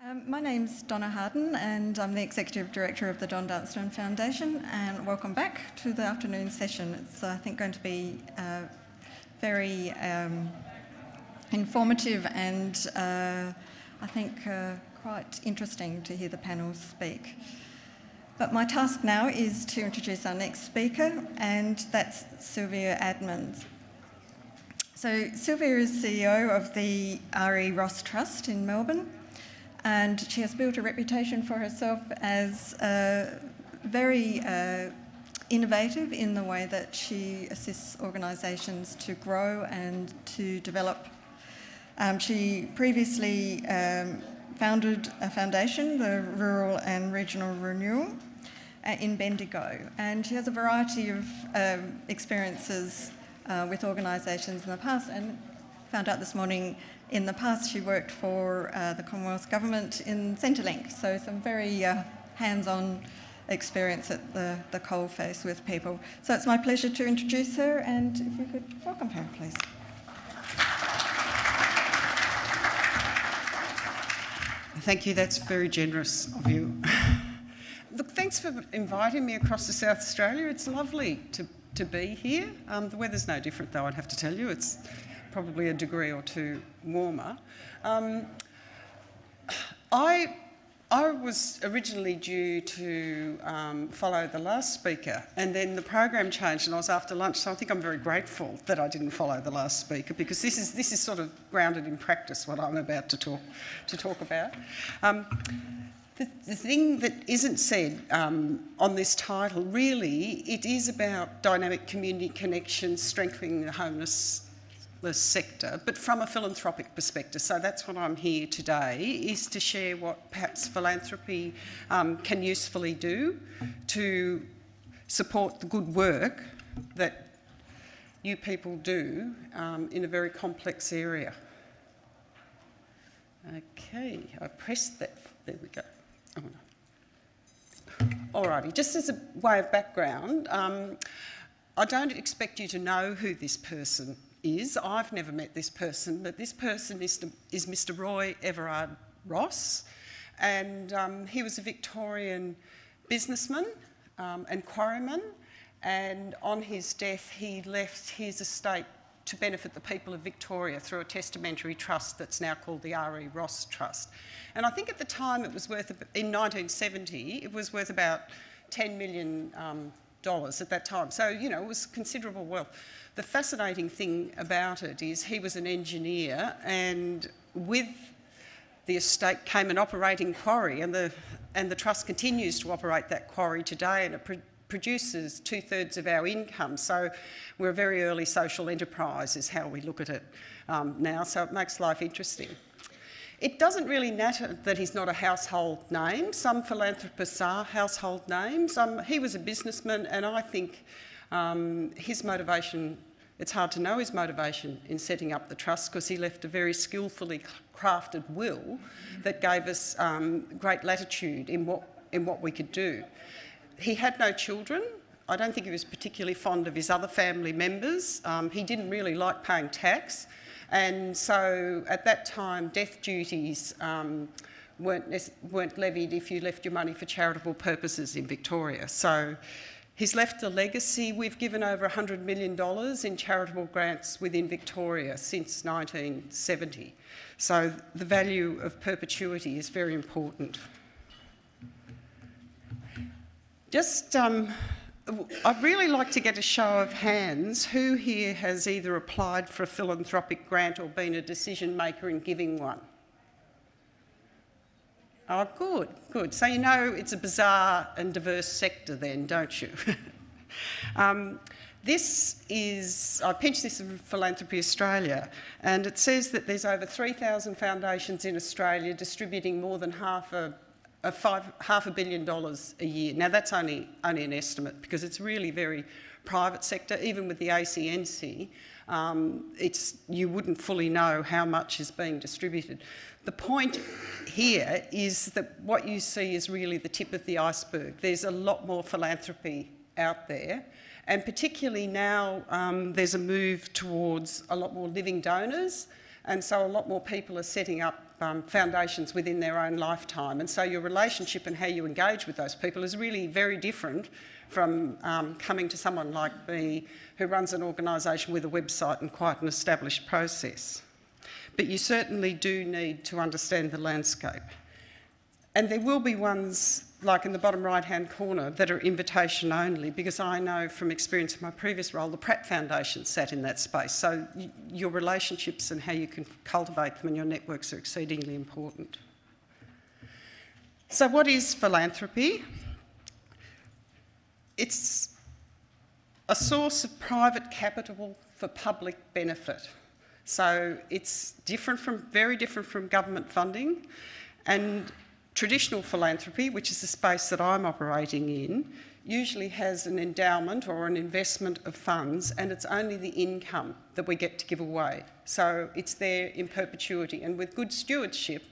My name's Donna Harden and I'm the Executive Director of the Dunstan Foundation, and welcome back to the afternoon session. It's, I think, going to be very informative and I think quite interesting to hear the panel speak. But my task now is to introduce our next speaker, and that's Sylvia Admans. So Sylvia is CEO of the R.E. Ross Trust in Melbourne, and she has built a reputation for herself as very innovative in the way that she assists organisations to grow and to develop. She previously founded a foundation, the Rural and Regional Renewal, in Bendigo, and she has a variety of experiences with organisations in the past, and found out this morning in the past she worked for the Commonwealth Government in Centrelink, so some very hands-on experience at the coalface with people. So it's my pleasure to introduce her, and if you could welcome her, please. Thank you, that's very generous of you. Look, thanks for inviting me across to South Australia. It's lovely to be here. The weather's no different though, I'd have to tell you. It's probably a degree or two warmer. I was originally due to follow the last speaker, and then the program changed and I was after lunch, so I think I'm very grateful that I didn't follow the last speaker, because this is sort of grounded in practice, what I'm about to talk about. The thing that isn't said on this title, really, it is about dynamic community connections, strengthening the homeless sector, but from a philanthropic perspective. So that's what I'm here today, is to share what perhaps philanthropy can usefully do to support the good work that you people do in a very complex area. Okay, I pressed that. There we go. Oh, no. Alrighty, just as a way of background, I don't expect you to know who this person is. I've never met this person, but this person is Mr. Roy Everard Ross, and he was a Victorian businessman and quarryman, and on his death he left his estate to benefit the people of Victoria through a testamentary trust that's now called the R.E. Ross Trust. And I think at the time it was worth, in 1970, it was worth about $10 million at that time. So, you know, it was considerable wealth. The fascinating thing about it is he was an engineer, and with the estate came an operating quarry, and the trust continues to operate that quarry today, and it produces 2/3 of our income. So we're a very early social enterprise is how we look at it now, so it makes life interesting. It doesn't really matter that he's not a household name. Some philanthropists are household names. He was a businessman, and I think his motivation, it's hard to know his motivation in setting up the trust, because he left a very skillfully crafted will that gave us great latitude in what we could do. He had no children. I don't think he was particularly fond of his other family members. He didn't really like paying tax. And so at that time, death duties weren't levied if you left your money for charitable purposes in Victoria. So he's left a legacy. We've given over $100 million in charitable grants within Victoria since 1970. So the value of perpetuity is very important. Just, I'd really like to get a show of hands. Who here has either applied for a philanthropic grant or been a decision maker in giving one? Oh, good, good. So you know it's a bizarre and diverse sector then, don't you? This is, I pinched this from Philanthropy Australia, and it says that there's over 3,000 foundations in Australia distributing more than half a $500 million a year. Now that's only an estimate, because it's really very private sector. Even with the ACNC, you wouldn't fully know how much is being distributed. The point here is that what you see is really the tip of the iceberg. There's a lot more philanthropy out there, and particularly now there's a move towards a lot more living donors, and so a lot more people are setting up foundations within their own lifetime. And so your relationship and how you engage with those people is really very different from coming to someone like me who runs an organisation with a website and quite an established process. But you certainly do need to understand the landscape. And there will be ones, like in the bottom right-hand corner, that are invitation only, because I know from experience in my previous role, the Pratt Foundation sat in that space. So your relationships and how you can cultivate them and your networks are exceedingly important. So what is philanthropy? It's a source of private capital for public benefit. So it's very different from government funding, and traditional philanthropy, which is the space that I'm operating in, usually has an endowment or an investment of funds, and it's only the income that we get to give away. So it's there in perpetuity, and with good stewardship,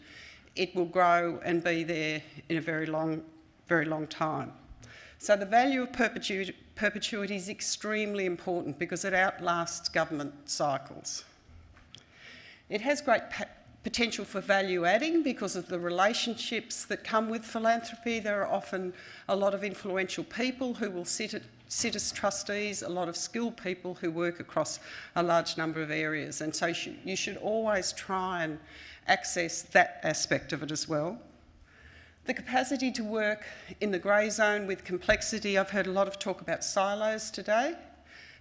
it will grow and be there in a very long time. So the value of perpetuity is extremely important because it outlasts government cycles. It has great potential for value adding because of the relationships that come with philanthropy. There are often a lot of influential people who will sit as trustees, a lot of skilled people who work across a large number of areas, and so you should always try and access that aspect of it as well. The capacity to work in the grey zone with complexity. I've heard a lot of talk about silos today.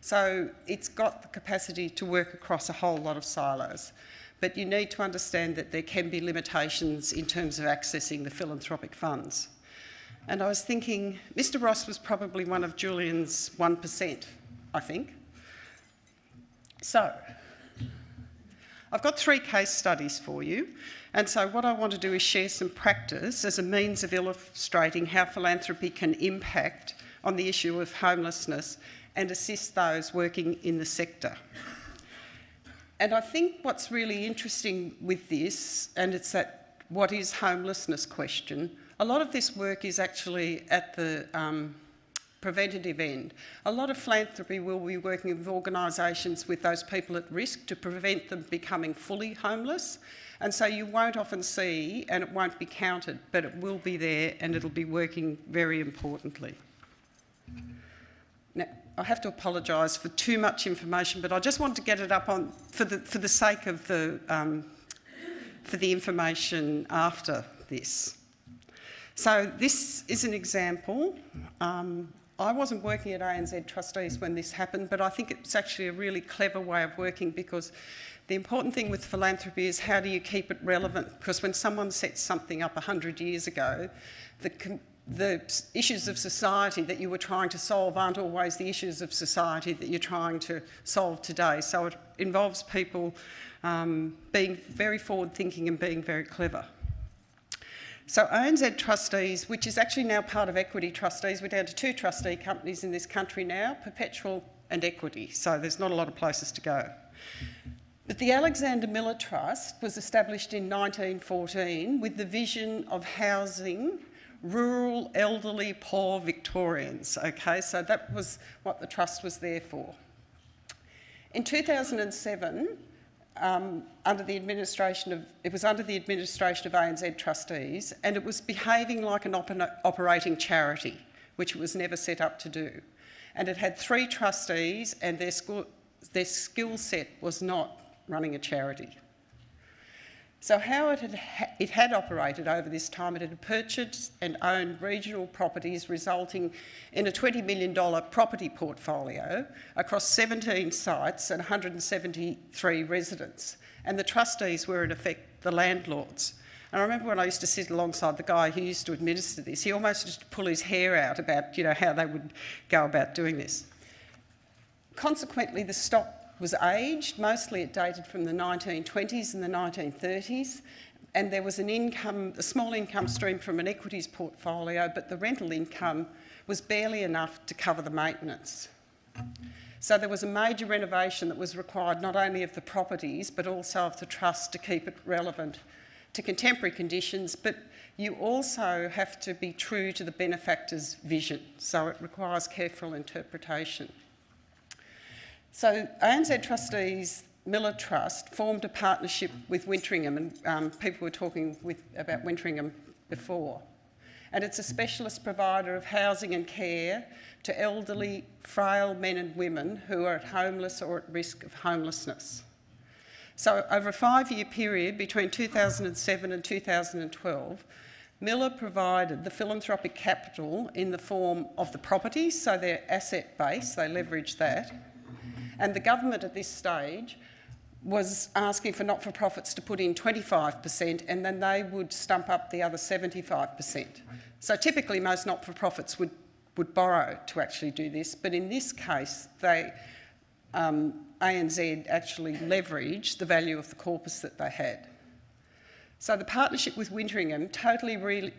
So it's got the capacity to work across a whole lot of silos. But you need to understand that there can be limitations in terms of accessing the philanthropic funds. And I was thinking, Mr. Ross was probably one of Julian's 1%, I think. So, I've got 3 case studies for you. And so what I want to do is share some practice as a means of illustrating how philanthropy can impact on the issue of homelessness and assist those working in the sector. And I think what's really interesting with this, and it's that what is homelessness question, a lot of this work is actually at the preventative end. A lot of philanthropy will be working with organisations with those people at risk to prevent them becoming fully homeless. And so you won't often see, and it won't be counted, but it will be there and it'll be working very importantly. Now, I have to apologise for too much information, but I just want to get it up on for the sake of the for the information after this. So this is an example. I wasn't working at ANZ Trustees when this happened, but I think it's actually a really clever way of working because the important thing with philanthropy is how do you keep it relevant? Because when someone sets something up 100 years ago, the issues of society that you were trying to solve aren't always the issues of society that you're trying to solve today. So it involves people being very forward-thinking and being very clever. So ANZ Trustees, which is actually now part of Equity Trustees, we're down to 2 trustee companies in this country now, Perpetual and Equity, so there's not a lot of places to go. But the Alexander Miller Trust was established in 1914 with the vision of housing rural, elderly, poor Victorians, okay? So that was what the trust was there for. In 2007, under the administration of ANZ Trustees, and it was behaving like an operating charity, which it was never set up to do. And it had 3 trustees, and their skill set was not running a charity. So how it had operated over this time, it had purchased and owned regional properties resulting in a $20 million property portfolio across 17 sites and 173 residents. And the trustees were in effect the landlords. And I remember when I used to sit alongside the guy who used to administer this, he almost used to pull his hair out about, you know, how they would go about doing this. Consequently, the stock was aged. Mostly it dated from the 1920s and the 1930s, and there was a small income stream from an equities portfolio, but the rental income was barely enough to cover the maintenance. So there was a major renovation that was required not only of the properties but also of the trust to keep it relevant to contemporary conditions, but you also have to be true to the benefactor's vision, so it requires careful interpretation. So ANZ Trustees Miller Trust formed a partnership with Wintringham, and people were talking about Wintringham before. And it's a specialist provider of housing and care to elderly, frail men and women who are homeless or at risk of homelessness. So over a 5-year period between 2007 and 2012, Miller provided the philanthropic capital in the form of the properties, so their asset base, they leveraged that. And the government at this stage was asking for not-for-profits to put in 25%, and then they would stump up the other 75%. So typically most not-for-profits would borrow to actually do this, but in this case, ANZ actually leveraged the value of the corpus that they had. So the partnership with Wintringham totally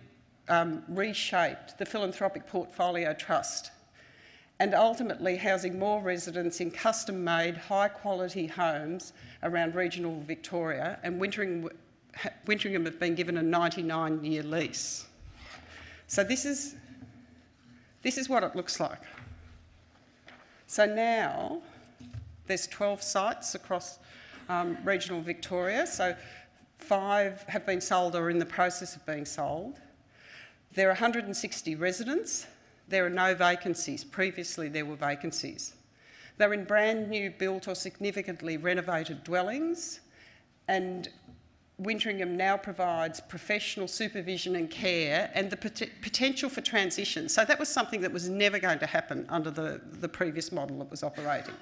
reshaped the philanthropic portfolio trust, and ultimately housing more residents in custom-made, high-quality homes around regional Victoria, and Wintringham have been given a 99-year lease. So this is what it looks like. So now there's 12 sites across regional Victoria, so 5 have been sold or are in the process of being sold. There are 160 residents. There are no vacancies. Previously there were vacancies. They're in brand new built or significantly renovated dwellings, and Wintringham now provides professional supervision and care and the potential for transition. So that was something that was never going to happen under the previous model that was operating.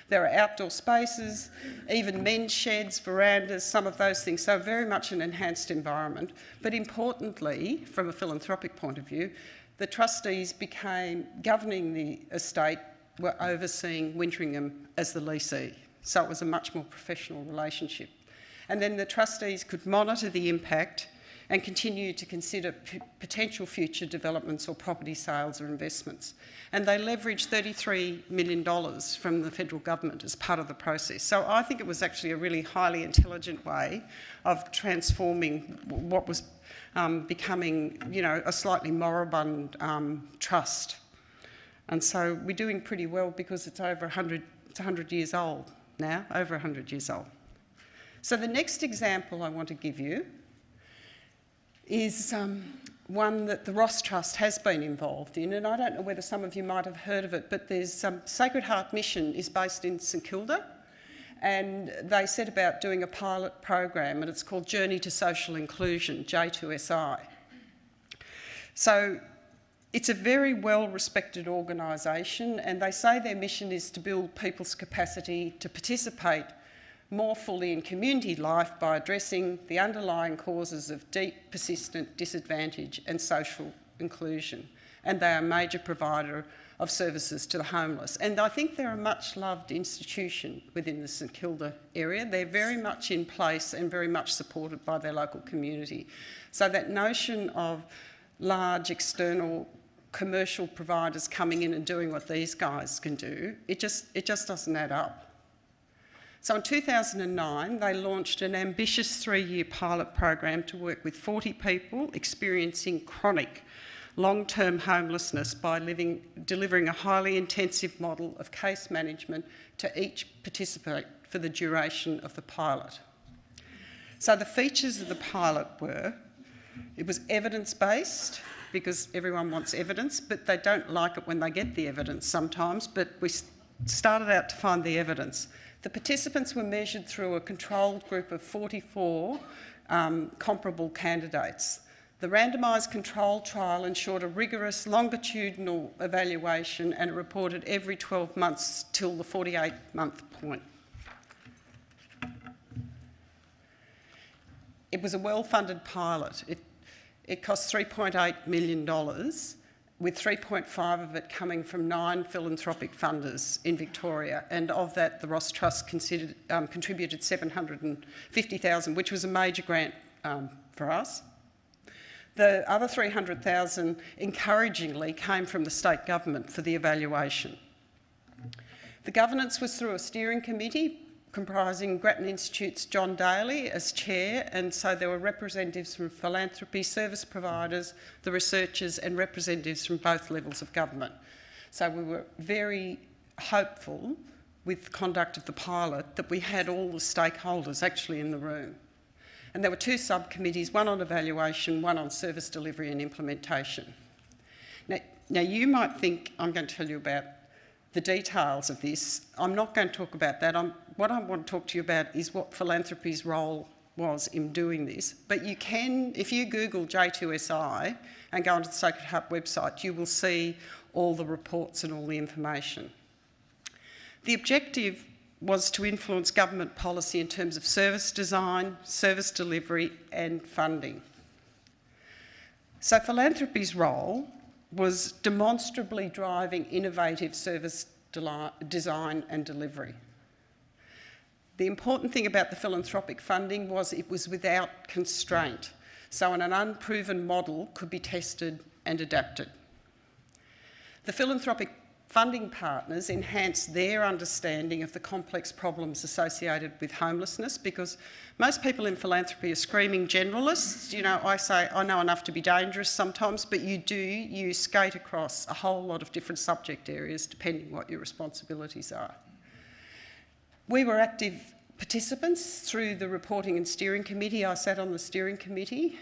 There are outdoor spaces, even men's sheds, verandas, some of those things. So very much an enhanced environment. But importantly, from a philanthropic point of view, the trustees became, governing the estate, were overseeing Wintringham as the lessee. So it was a much more professional relationship. And then the trustees could monitor the impact and continue to consider potential future developments or property sales or investments. And they leveraged $33 million from the federal government as part of the process. So I think it was actually a really highly intelligent way of transforming what was becoming, a slightly moribund trust. And so we're doing pretty well because it's over 100 years old now, over 100 years old. So the next example I want to give you is one that the Ross Trust has been involved in, and I don't know whether some of you might have heard of it, but there's Sacred Heart Mission is based in St Kilda, and they set about doing a pilot program, and it's called Journey to Social Inclusion, J2SI. So it's a very well-respected organisation, and they say their mission is to build people's capacity to participate more fully in community life by addressing the underlying causes of deep, persistent disadvantage and social inclusion. And they are a major provider of services to the homeless. And I think they're a much-loved institution within the St Kilda area. They're very much in place and very much supported by their local community. So that notion of large external commercial providers coming in and doing what these guys can do, it just doesn't add up. So in 2009, they launched an ambitious 3-year pilot program to work with 40 people experiencing chronic long-term homelessness by delivering a highly intensive model of case management to each participant for the duration of the pilot. So the features of the pilot were, it was evidence-based, because everyone wants evidence, but they don't like it when they get the evidence sometimes, but we started out to find the evidence. The participants were measured through a controlled group of 44 comparable candidates. The randomised control trial ensured a rigorous longitudinal evaluation and it reported every 12 months till the 48-month point. It was a well-funded pilot. It cost $3.8 million, with 3.5 of it coming from 9 philanthropic funders in Victoria, and of that the Ross Trust contributed $750,000, which was a major grant for us. The other $300,000, encouragingly, came from the state government for the evaluation. The governance was through a steering committee comprising Grattan Institute's John Daly as chair, and so there were representatives from philanthropy, service providers, the researchers, and representatives from both levels of government. So we were very hopeful with conduct of the pilot that we had all the stakeholders actually in the room. And there were two subcommittees, one on evaluation, one on service delivery and implementation. Now you might think I'm going to tell you about the details of this. I'm not going to talk about that. What I want to talk to you about is what philanthropy's role was in doing this. But you can, if you Google J2SI and go onto the Sacred Heart website, you will see all the reports and all the information. The objective was to influence government policy in terms of service design, service delivery and funding. So philanthropy's role was demonstrably driving innovative service design and delivery. The important thing about the philanthropic funding was it was without constraint, so an unproven model could be tested and adapted. The philanthropic funding partners enhanced their understanding of the complex problems associated with homelessness, because most people in philanthropy are screaming generalists. You know, I say, I know enough to be dangerous sometimes, but you skate across a whole lot of different subject areas depending what your responsibilities are. We were active participants through the reporting and steering committee. I sat on the steering committee.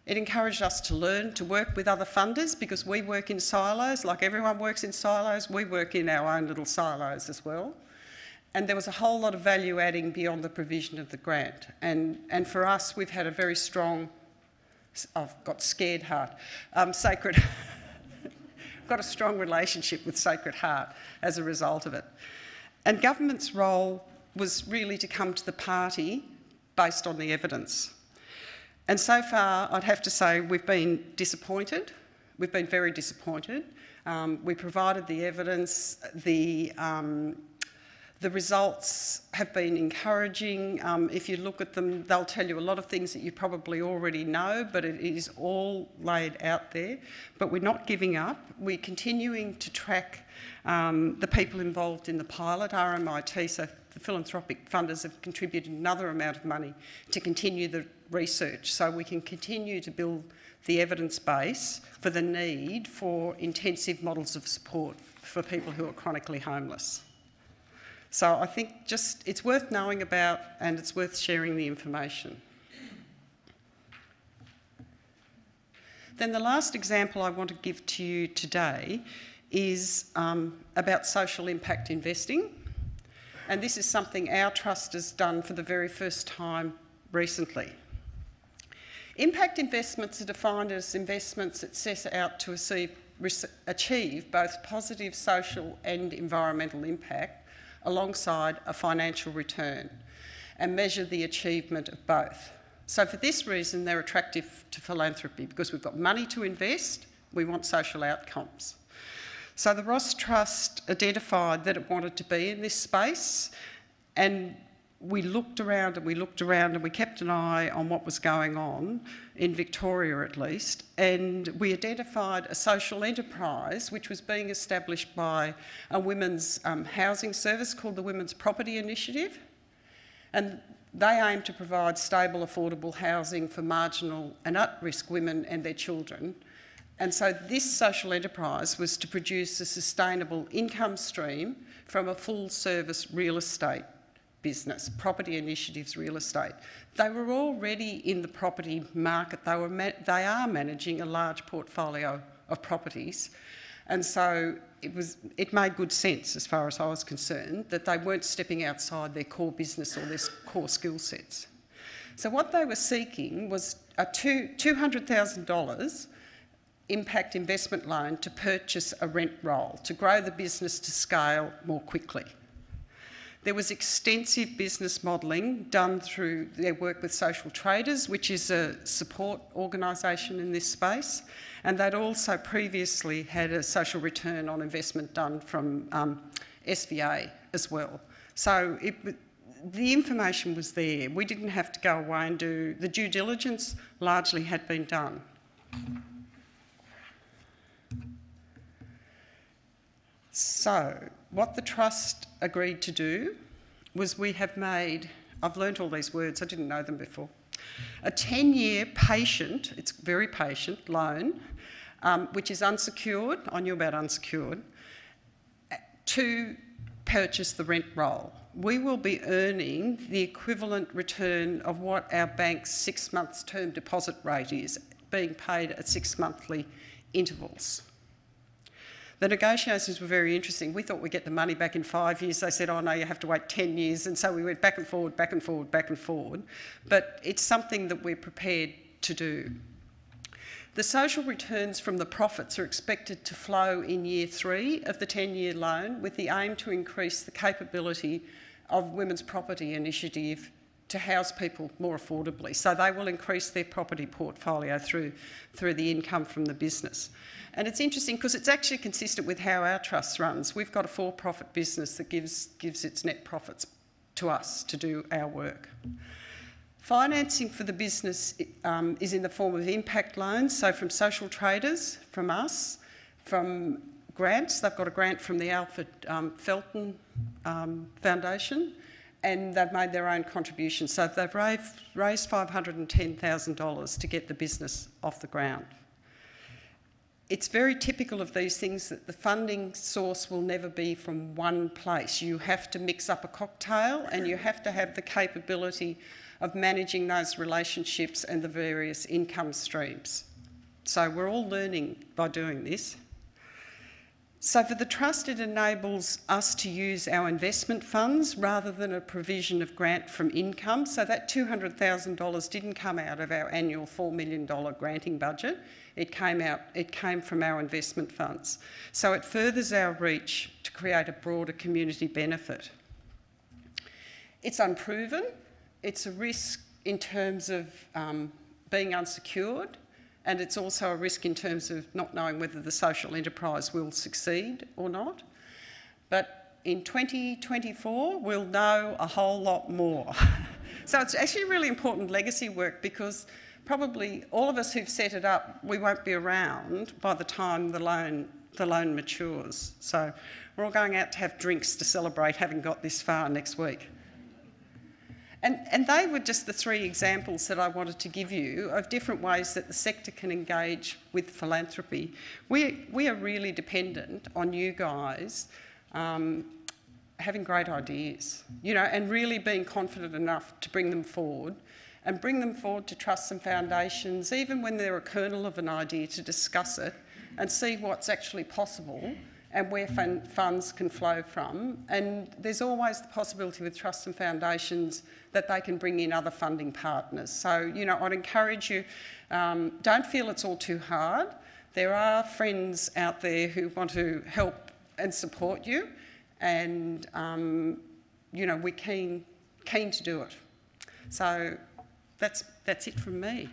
It encouraged us to learn to work with other funders, because we work in silos, like everyone works in silos. We work in our own little silos as well. And there was a whole lot of value adding beyond the provision of the grant. And for us, we've had a very strong, I've got scared heart, got a strong relationship with Sacred Heart as a result of it. And government's role was really to come to the party based on the evidence. And so far, I'd have to say we've been disappointed. We've been very disappointed. We provided the evidence. The results have been encouraging. If you look at them, they'll tell you a lot of things that you probably already know, but it is all laid out there. But we're not giving up. We're continuing to track the people involved in the pilot, RMIT, so the philanthropic funders have contributed another amount of money to continue the research, so we can continue to build the evidence base for the need for intensive models of support for people who are chronically homeless. So I think it's worth knowing about, and it's worth sharing the information. Then the last example I want to give to you today is about social impact investing. And this is something our trust has done for the very first time recently. Impact investments are defined as investments that set out to achieve both positive social and environmental impact alongside a financial return, and measure the achievement of both. So for this reason, they're attractive to philanthropy, because we've got money to invest, we want social outcomes. So the Ross Trust identified that it wanted to be in this space, and we looked around and we looked around and we kept an eye on what was going on, in Victoria at least, and we identified a social enterprise which was being established by a women's housing service called the Women's Property Initiative, and they aim to provide stable, affordable housing for marginal and at-risk women and their children. And so this social enterprise was to produce a sustainable income stream from a full-service real estate business, Property Initiatives Real Estate. They were already in the property market. They are managing a large portfolio of properties, and so it made good sense, as far as I was concerned, that they weren't stepping outside their core business or their core skill sets. So what they were seeking was a $200,000 impact investment loan to purchase a rent roll, to grow the business to scale more quickly. There was extensive business modelling done through their work with Social Traders, which is a support organisation in this space, and they'd also previously had a social return on investment done from SVA as well. So the information was there. We didn't have to go away and do the due diligence. Largely had been done. So what the Trust agreed to do was we have made, I've learnt all these words, I didn't know them before, a 10-year patient, it's very patient, loan, which is unsecured, I knew about unsecured, to purchase the rent roll. We will be earning the equivalent return of what our bank's 6 months term deposit rate is, being paid at 6 monthly intervals. The negotiations were very interesting. We thought we'd get the money back in 5 years. They said, oh no, you have to wait 10 years. And so we went back and forward, back and forward, back and forward. But it's something that we're prepared to do. The social returns from the profits are expected to flow in year 3 of the 10-year loan, with the aim to increase the capability of Women's Property Initiative to house people more affordably. So they will increase their property portfolio through the income from the business. And it's interesting because it's actually consistent with how our trust runs. We've got a for-profit business that gives its net profits to us to do our work. Financing for the business is in the form of impact loans, so from social traders, from us, from grants. They've got a grant from the Alfred Felton Foundation, and they've made their own contribution. So they've raised $510,000 to get the business off the ground. It's very typical of these things that the funding source will never be from one place. You have to mix up a cocktail, and you have to have the capability of managing those relationships and the various income streams. So we're all learning by doing this. So for the trust, it enables us to use our investment funds rather than a provision of grant from income. So that $200,000 didn't come out of our annual $4 million granting budget. It came from our investment funds. So it furthers our reach to create a broader community benefit. It's unproven. It's a risk in terms of being unsecured, and it's also a risk in terms of not knowing whether the social enterprise will succeed or not. But in 2024, we'll know a whole lot more. So it's actually really important legacy work, because probably all of us who've set it up, we won't be around by the time the loan matures. So we're all going out to have drinks to celebrate having got this far next week. And they were just the 3 examples that I wanted to give you of different ways that the sector can engage with philanthropy. We are really dependent on you guys having great ideas, you know, and really being confident enough to bring them forward, and bring them forward to trusts and foundations, even when they're a kernel of an idea, to discuss it and see what's actually possible and where funds can flow from. And there's always the possibility with trusts and foundations that they can bring in other funding partners. So, you know, I'd encourage you, don't feel it's all too hard. There are friends out there who want to help and support you, and, you know, we're keen to do it. So that's it from me.